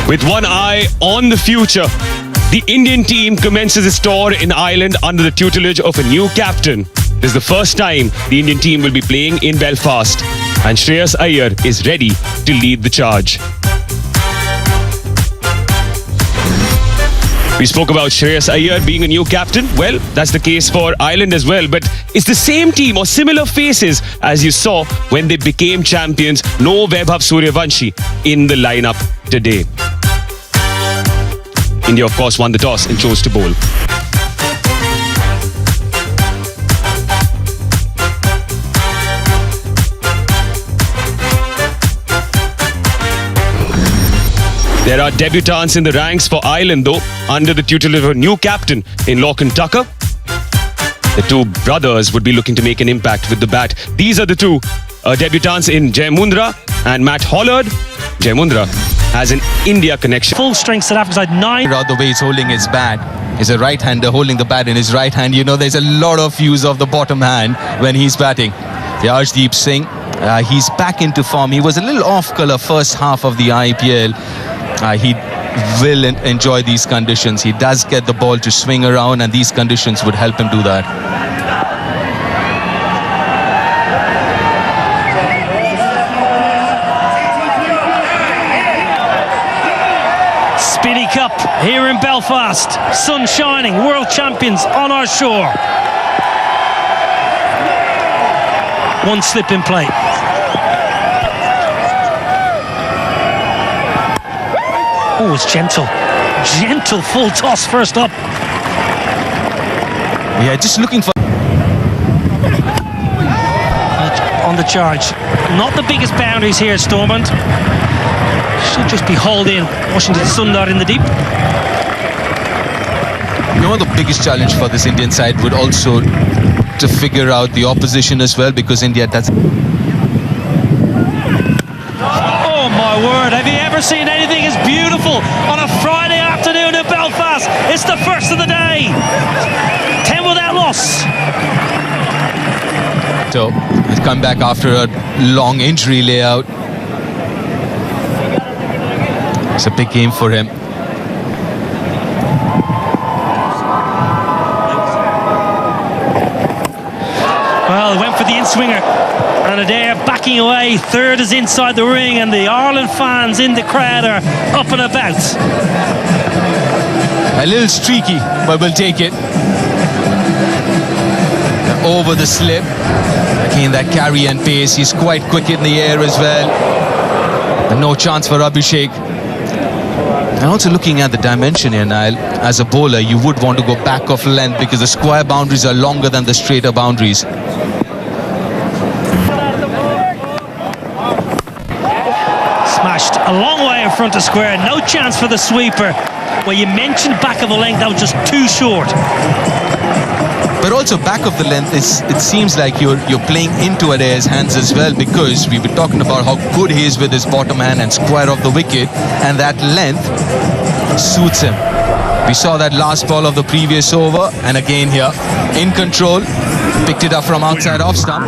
With one eye on the future, the Indian team commences its tour in Ireland under the tutelage of a new captain. This is the first time the Indian team will be playing in Belfast, and Shreyas Iyer is ready to lead the charge. We spoke about Shreyas Iyer being a new captain. Well, that's the case for Ireland as well. But it's the same team or similar faces as you saw when they became champions. No Vaibhav Suryavanshi in the lineup today. India, of course, won the toss and chose to bowl. There are debutants in the ranks for Ireland, though, under the tutelage of a new captain in Lachlan Tucker. The two brothers would be looking to make an impact with the bat. These are the two debutants in Jay Mundra and Matt Hollard. Jay Mundra has an India connection. Full strength South Africa side 9. The way he's holding his bat is a right-hander holding the bat in his right hand. You know, there's a lot of use of the bottom hand when he's batting. Arshdeep Singh, he's back into form. He was a little off-colour first half of the IPL. He will enjoy these conditions. He does get the ball to swing around, and these conditions would help him do that. Speedy Cup here in Belfast. Sun shining, world champions on our shore. One slip in play. Oh, it's gentle. Gentle full toss first up. Yeah, just looking for... On the charge. Not the biggest boundaries here, Stormont. Should just be hauled in. Washington Sundar in the deep. You know, the biggest challenge for this Indian side would also to figure out the opposition as well, because India does... Oh my word, have you ever seen anything as beautiful on a Friday afternoon in Belfast? It's the first of the day. 10 without loss. So he's come back after a long injury layout. It's a big game for him. Well, he went for the in-swinger, and Adair backing away. Third is inside the ring, and the Ireland fans in the crowd are up and about. A little streaky, but we'll take it. Over the slip. Again, that carry and pace. He's quite quick in the air as well. And no chance for Abhishek. And also looking at the dimension here, Niall, as a bowler, you would want to go back of length because the square boundaries are longer than the straighter boundaries. Smashed a long way in front of square. No chance for the sweeper. Well, you mentioned back of the length, that was just too short. But also back of the length, it seems like you're playing into Adair's hands as well, because we were talking about how good he is with his bottom hand and square of the wicket, and that length suits him. We saw that last ball of the previous over, and again here, in control, picked it up from outside off stump.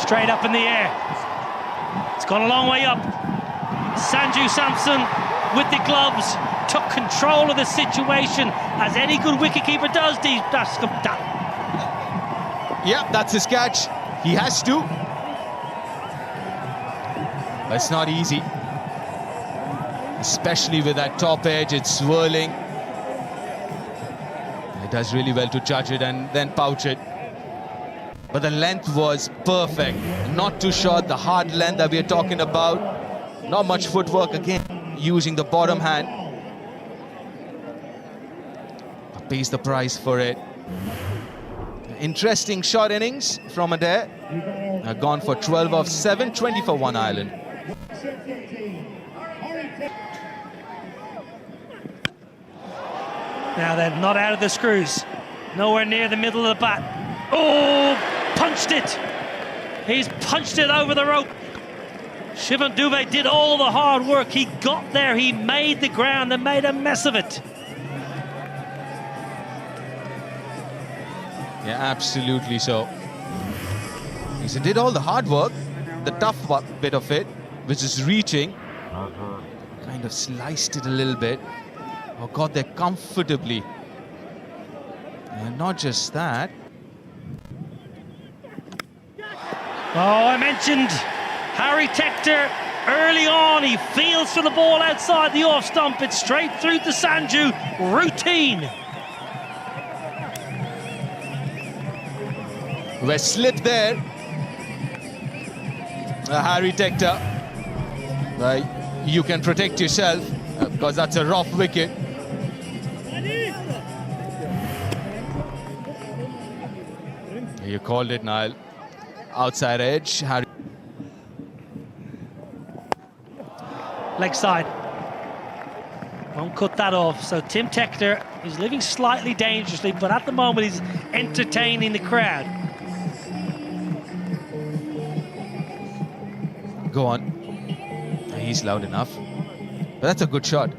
Straight up in the air. It's gone a long way up. Sanju Samson with the gloves took control of the situation, as any good wicketkeeper does. Yeah, that's his catch. He has to. That's not easy. Especially with that top edge, it's swirling. He does really well to judge it and then pouch it. But the length was perfect. Not too short, the hard length that we are talking about. Not much footwork again, using the bottom hand. Pays the price for it. Interesting shot innings from Adair. Gone for 12 of 7, 20 for 1 Ireland. Now they're not out of the screws. Nowhere near the middle of the bat. Oh, punched it. He's punched it over the rope. Shivan Dubey did all the hard work. He got there, he made the ground and made a mess of it. Yeah, absolutely so. He did all the hard work, the tough bit of it, which is reaching. Kind of sliced it a little bit. Oh, got there comfortably. And not just that. Oh, I mentioned Harry Tector early on. He feels for the ball outside the off stump. It's straight through to Sanju. Routine. We're slipped there. Harry Tector. You can protect yourself because that's a rough wicket. You called it, Niall. Outside edge. Harry. Leg side. Won't cut that off. So Tim Tector is living slightly dangerously, but at the moment he's entertaining the crowd. Go on. He's loud enough. But that's a good shot.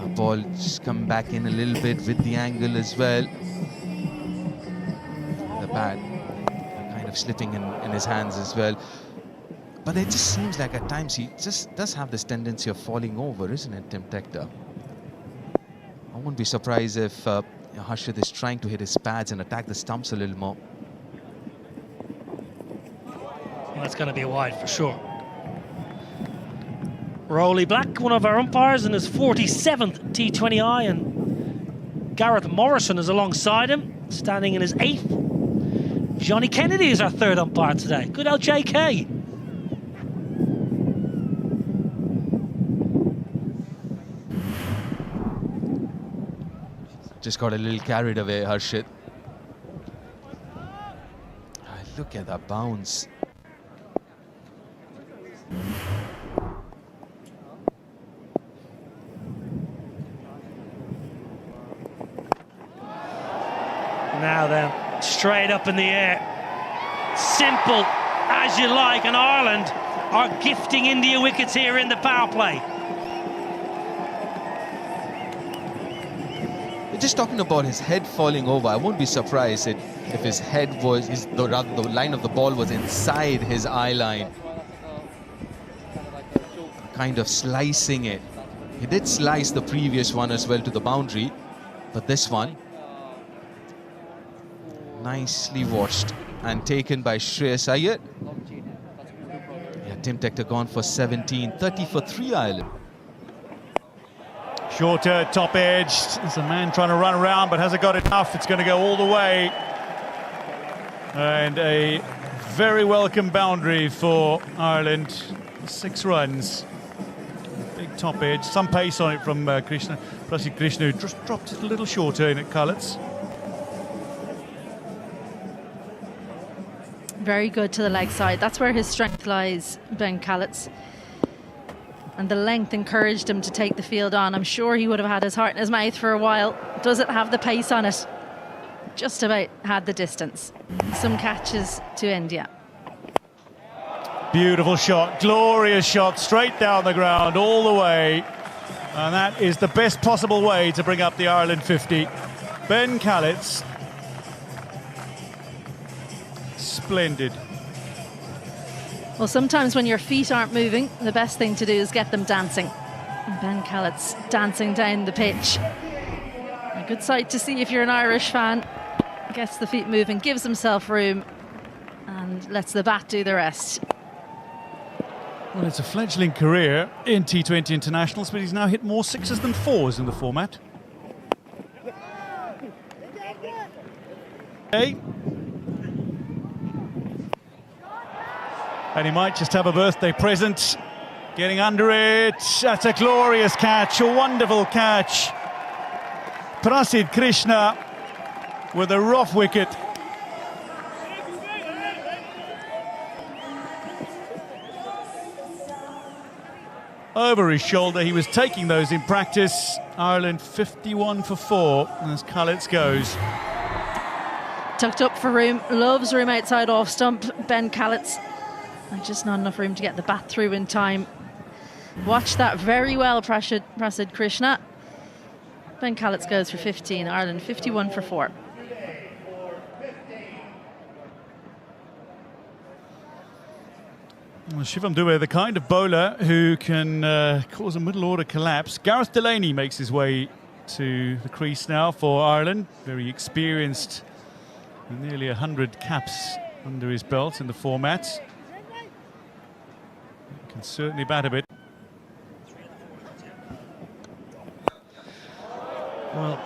The ball just come back in a little bit with the angle as well. The bat kind of slipping in his hands as well. But it just seems like at times he just does have this tendency of falling over, isn't it, Tim Tector? I wouldn't be surprised if Harshit is trying to hit his pads and attack the stumps a little more. Well, that's going to be a wide for sure. Rowley Black, one of our umpires, in his 47th T20I, and Gareth Morrison is alongside him, standing in his 8th. Johnny Kennedy is our 3rd umpire today. Good old JK. Just got a little carried away, Harshit. Look at that bounce. Now then, straight up in the air. Simple as you like, and Ireland are gifting India wickets here in the power play. Just talking about his head falling over, I won't be surprised if his head was, the line of the ball was inside his eye line. Kind of slicing it. He did slice the previous one as well to the boundary, but this one, nicely watched and taken by Shreyas Iyer. Yeah, Tim Tector gone for 17, 30 for 3 Ireland. Shorter, top edge. There's a man trying to run around, but hasn't got enough. It's going to go all the way. And a very welcome boundary for Ireland. 6 runs. Big top edge. Some pace on it from Krishna. Prasid Krishna, who just dropped it a little shorter in at Cullets. Very good to the leg side. That's where his strength lies, Ben Callets. And the length encouraged him to take the field on. I'm sure he would have had his heart in his mouth for a while. Does it have the pace on it? Just about had the distance. Some catches to India. Beautiful shot, glorious shot, straight down the ground, all the way. And that is the best possible way to bring up the Ireland 50. Ben Callets. Splendid. Well, sometimes when your feet aren't moving, the best thing to do is get them dancing. And Ben Callets dancing down the pitch. A good sight to see if you're an Irish fan. Gets the feet moving, gives himself room, and lets the bat do the rest. Well, it's a fledgling career in T20 internationals, but he's now hit more 6s than 4s in the format. Okay. And he might just have a birthday present. Getting under it. That's a glorious catch, a wonderful catch. Prasid Krishna with a rough wicket. Over his shoulder, he was taking those in practice. Ireland 51 for 4 as Callets goes. Tucked up for room, loves room outside off stump, Ben Callets. And just not enough room to get the bat through in time. Watch that very well, Prasid Krishna. Ben Callets goes for 15, Ireland 51 for 4. Well, Shivam Dube, the kind of bowler who can cause a middle order collapse. Gareth Delaney makes his way to the crease now for Ireland. Very experienced, with nearly 100 caps under his belt in the format. Can certainly bat a bit. Well,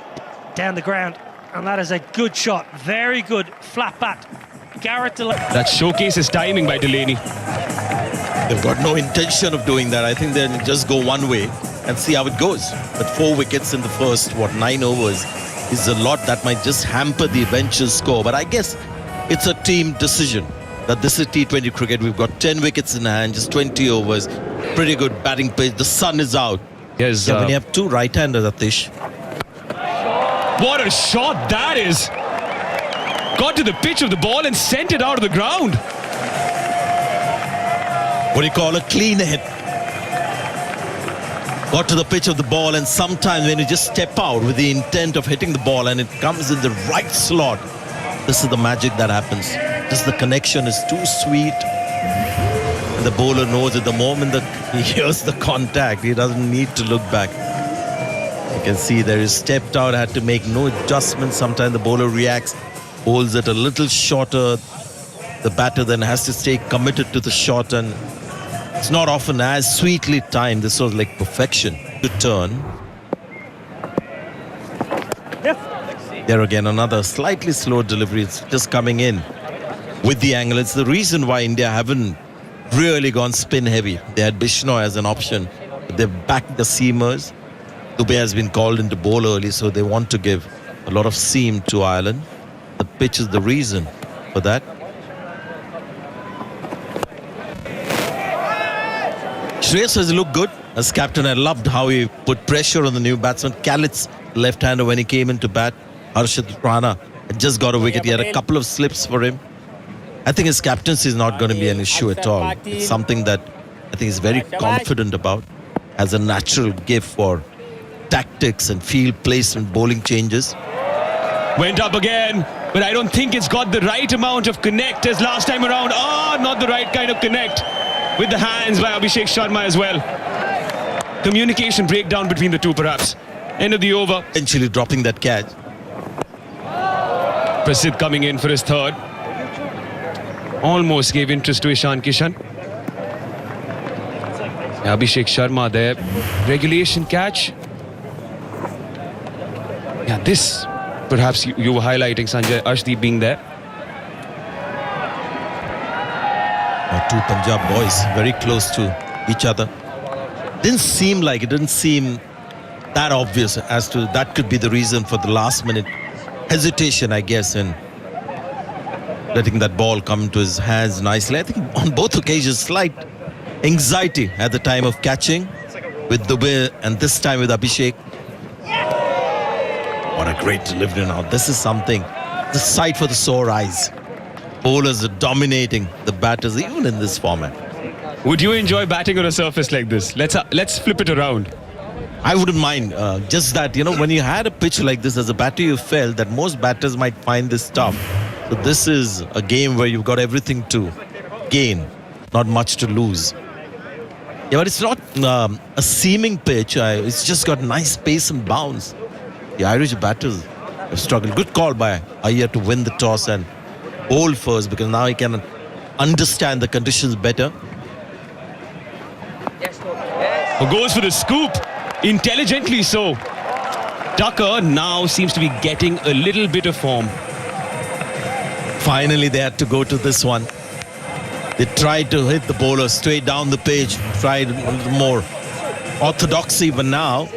down the ground, and that is a good shot. Very good flat bat. Gareth Delaney. That showcases timing by Delaney. They've got no intention of doing that. I think they'll just go one way and see how it goes. But 4 wickets in the first, 9 overs is a lot that might just hamper the eventual score. But I guess it's a team decision that this is T20 cricket. We've got 10 wickets in hand, just 20 overs. Pretty good batting pitch. The sun is out. Yes, when you have 2 right-handers, Atish. What a shot that is! Got to the pitch of the ball and sent it out of the ground. What do you call a clean hit? Got to the pitch of the ball, and sometimes when you just step out with the intent of hitting the ball and it comes in the right slot, this is the magic that happens. Just the connection is too sweet. And the bowler knows at the moment that he hears the contact, he doesn't need to look back. You can see there is stepped out, had to make no adjustments. Sometimes the bowler reacts, holds it a little shorter. The batter then has to stay committed to the shot, and it's not often as sweetly timed. This was like perfection. Good turn. There again, another slightly slow delivery. It's just coming in with the angle. It's the reason why India haven't really gone spin heavy. They had Bishnoi as an option. They've backed the seamers. Dube has been called into bowl early, so they want to give a lot of seam to Ireland. The pitch is the reason for that. Shreyas has looked good as captain. I loved how he put pressure on the new batsman. Kalit's left-hander when he came into bat. Harshit Rana had just got a wicket. He had a couple of slips for him. I think his captaincy is not going to be an issue at all. It's something that I think he's very confident about. Has a natural gift for tactics and field placement, bowling changes. Went up again, but I don't think it's got the right amount of connect as last time around. Not the right kind of connect with the hands by Abhishek Sharma as well. Communication breakdown between the two perhaps. End of the over. Eventually dropping that catch. Prasidh coming in for his third. Almost gave interest to Ishan Kishan. Abhishek Sharma there. Regulation catch. Yeah, this perhaps you were highlighting, Sanjay, Arshdeep being there. Two Punjab boys very close to each other. Didn't seem that obvious as to that could be the reason for the last minute hesitation, I guess, in letting that ball come into his hands nicely. I think on both occasions slight anxiety at the time of catching with Dube and this time with Abhishek. What a great delivery now. This is something, the sight for the sore eyes. Bowlers are dominating the batters even in this format. Would you enjoy batting on a surface like this? Let's flip it around. I wouldn't mind. Just that, when you had a pitch like this as a batter, you felt that most batters might find this tough. So this is a game where you've got everything to gain, not much to lose. Yeah, but it's not a seaming pitch. It's just got nice pace and bounce. The Irish batters have struggled. Good call by Ire to win the toss and bowl first, because now he can understand the conditions better. Goes for the scoop. Intelligently so. Tucker now seems to be getting a little bit of form. Finally, they had to go to this one. They tried to hit the bowler straight down the pitch, tried a little more orthodoxy, but now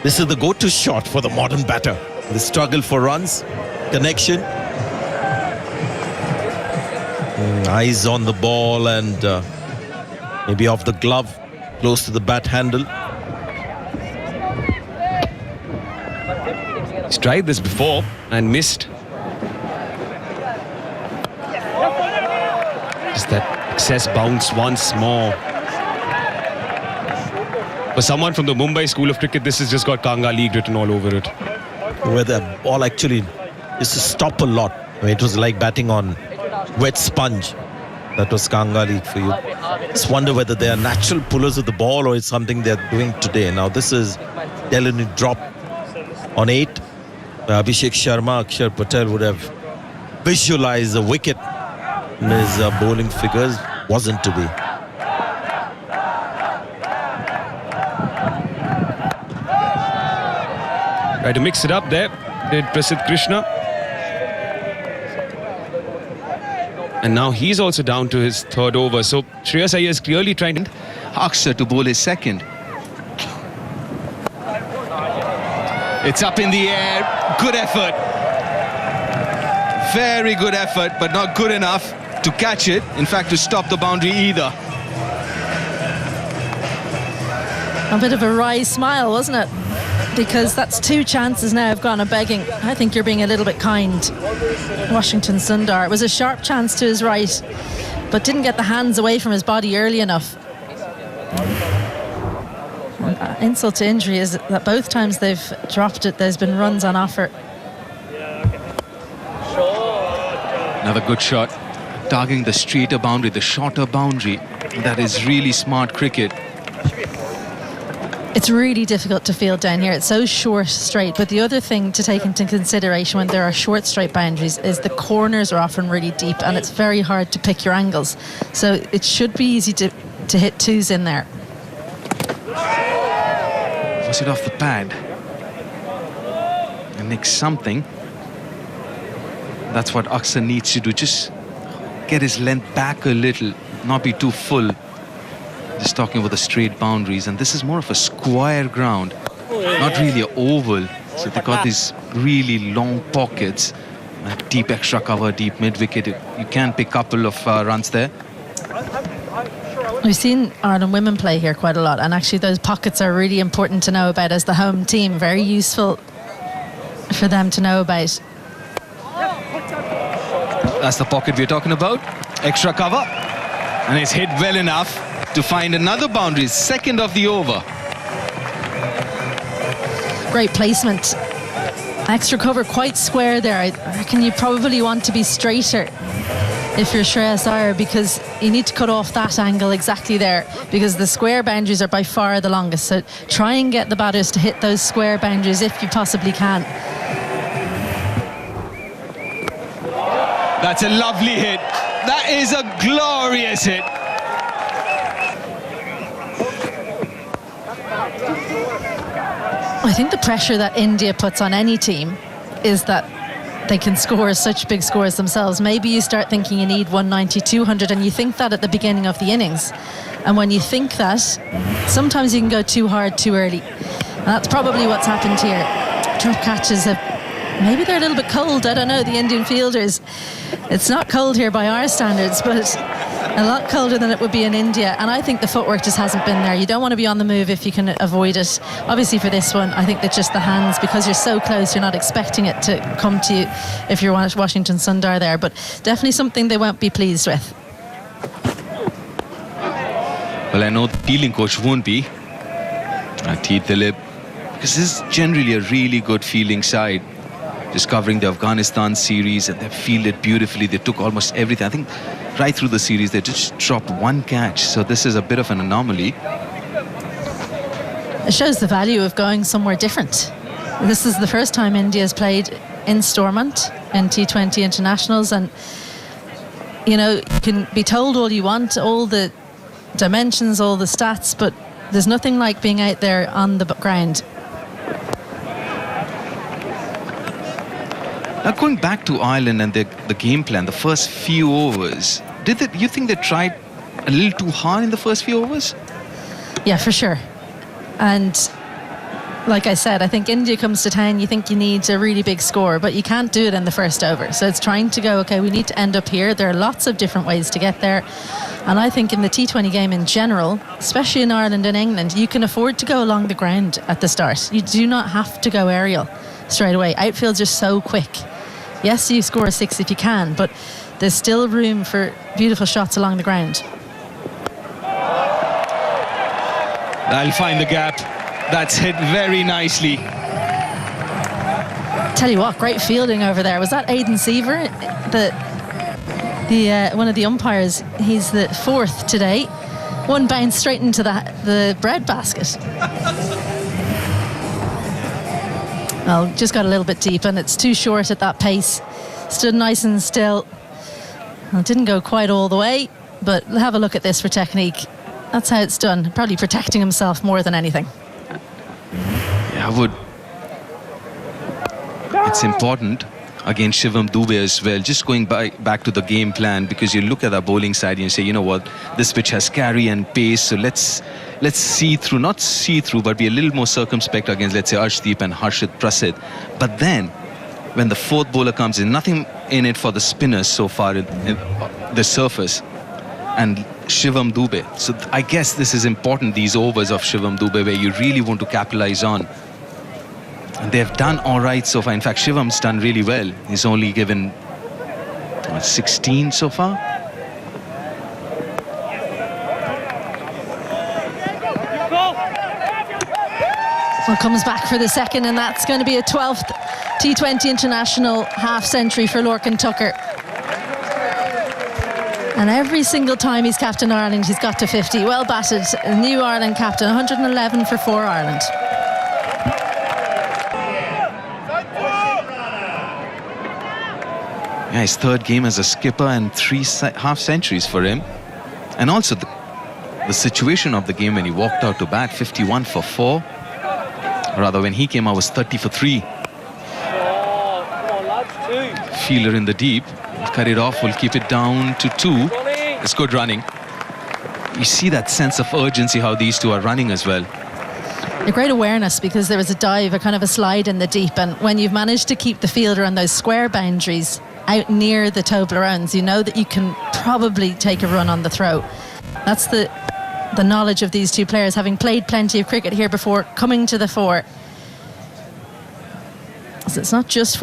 this is the go-to shot for the modern batter. The struggle for runs, connection. Eyes on the ball and maybe off the glove, close to the bat handle. He's tried this before and missed. Just that excess bounce once more. For someone from the Mumbai School of Cricket, this has just got Kanga League written all over it. Where the ball actually used to stop a lot. I mean, it was like batting on wet sponge. That was Kangali for you. Just wonder whether they are natural pullers of the ball or it's something they're doing today. Now this is Delany drop on 8. Abhishek Sharma, Akshar Patel would have visualized the wicket in his bowling figures. Wasn't to be. Tried to mix it up there, did Prasidh Krishna. And now he's also down to his third over. So Shreyas Iyer is clearly trying to... Akshar to bowl his second. It's up in the air. Good effort. Very good effort, but not good enough to catch it. In fact, to stop the boundary either. A bit of a wry smile, wasn't it? Because that's 2 chances now have gone a begging. I think you're being a little bit kind. Washington Sundar. It was a sharp chance to his right, but didn't get the hands away from his body early enough. Insult to injury is that both times they've dropped it, there's been runs on offer. Another good shot. Targeting the straighter boundary, the shorter boundary. That is really smart cricket. It's really difficult to field down here. It's so short straight. But the other thing to take into consideration when there are short straight boundaries is the corners are often really deep and it's very hard to pick your angles. So it should be easy to hit 2s in there. Was it off the pad? And nick something. That's what Akshar needs to do. Just get his length back a little, not be too full. Just talking about the straight boundaries, and this is more of a square ground, not really an oval. So they got these really long pockets, deep extra cover, deep mid wicket. You can pick a couple of runs there. We've seen Ireland women play here quite a lot, and actually those pockets are really important to know about as the home team. Very useful for them to know about. That's the pocket we're talking about. Extra cover, and it's hit well enough to find another boundary, second of the over. Great placement. Extra cover, quite square there. I reckon you probably want to be straighter if you're Shreyas Iyer, because you need to cut off that angle exactly there, because the square boundaries are by far the longest. So try and get the batters to hit those square boundaries if you possibly can. That's a lovely hit. That is a glorious hit. I think the pressure that India puts on any team is that they can score such big scores themselves. Maybe you start thinking you need 190, 200, and you think that at the beginning of the innings. And when you think that, sometimes you can go too hard too early. And that's probably what's happened here. Drop catches have... Maybe they're a little bit cold, I don't know, the Indian fielders. It's not cold here by our standards, but a lot colder than it would be in India. And I think the footwork just hasn't been there. You don't want to be on the move if you can avoid it. Obviously for this one, I think that just the hands, because you're so close, you're not expecting it to come to you if you're Washington Sundar there. But definitely something they won't be pleased with. Well, I know the fielding coach won't be. T. Dilip, because this is generally a really good fielding side. Just covering the Afghanistan series, and they fielded beautifully. They took almost everything. I think right through the series, they just dropped 1 catch. So this is a bit of an anomaly. It shows the value of going somewhere different. This is the first time India's played in Stormont in T20 internationals, and you know, you can be told all you want, all the dimensions, all the stats, but there's nothing like being out there on the ground. Now going back to Ireland and the game plan, the first few overs, you think they tried a little too hard in the first few overs? Yeah, for sure. And like I said, I think India comes to town, you think you need a really big score, but you can't do it in the first over. So it's trying to go, okay, we need to end up here. There are lots of different ways to get there. And I think in the T20 game in general, especially in Ireland and England, you can afford to go along the ground at the start. You do not have to go aerial straight away. Outfields are so quick. Yes, you score a 6 if you can, but there's still room for beautiful shots along the ground. I'll find the gap. That's hit very nicely. Tell you what, great fielding over there. Was that Aidan Seaver? The one of the umpires. He's the fourth today. One bounced straight into the bread basket. Well, just got a little bit deep, and it's too short at that pace. Stood nice and still. Well, it didn't go quite all the way, but have a look at this for technique. That's how it's done. Probably protecting himself more than anything. Yeah, I would. It's important against Shivam Dubey as well. Just going back to the game plan, because you look at the bowling side and you say, you know what, this pitch has carry and pace, so let's see through, not see through, but be a little more circumspect against, let's say, Arshdeep and Harshit Prasid. But then, when the fourth bowler comes in, nothing in it for the spinners so far in the surface, and Shivam Dubey. So I guess this is important, these overs of Shivam Dubey, where you really want to capitalize on. And they've done all right so far. In fact, Shivam's done really well. He's only given 16 so far. Well, comes back for the second, and that's going to be a 12th T20 international half-century for Lorcan Tucker. And every single time he's captain Ireland, he's got to 50. Well batted, a new Ireland captain, 111 for Ireland. Yeah, his third game as a skipper and 3 half-centuries for him. And also the situation of the game when he walked out to bat, 51 for 4. Rather, when he came out, was 30 for 3. Fielder in the deep. We'll cut it off, we'll keep it down to 2. It's good running. You see that sense of urgency, how these two are running as well. A great awareness, because there was a dive, a kind of a slide in the deep, and when you've managed to keep the fielder on those square boundaries out near the Toblerones, you know that you can probably take a run on the throw. That's the knowledge of these two players, having played plenty of cricket here before, coming to the fore. So it's not just for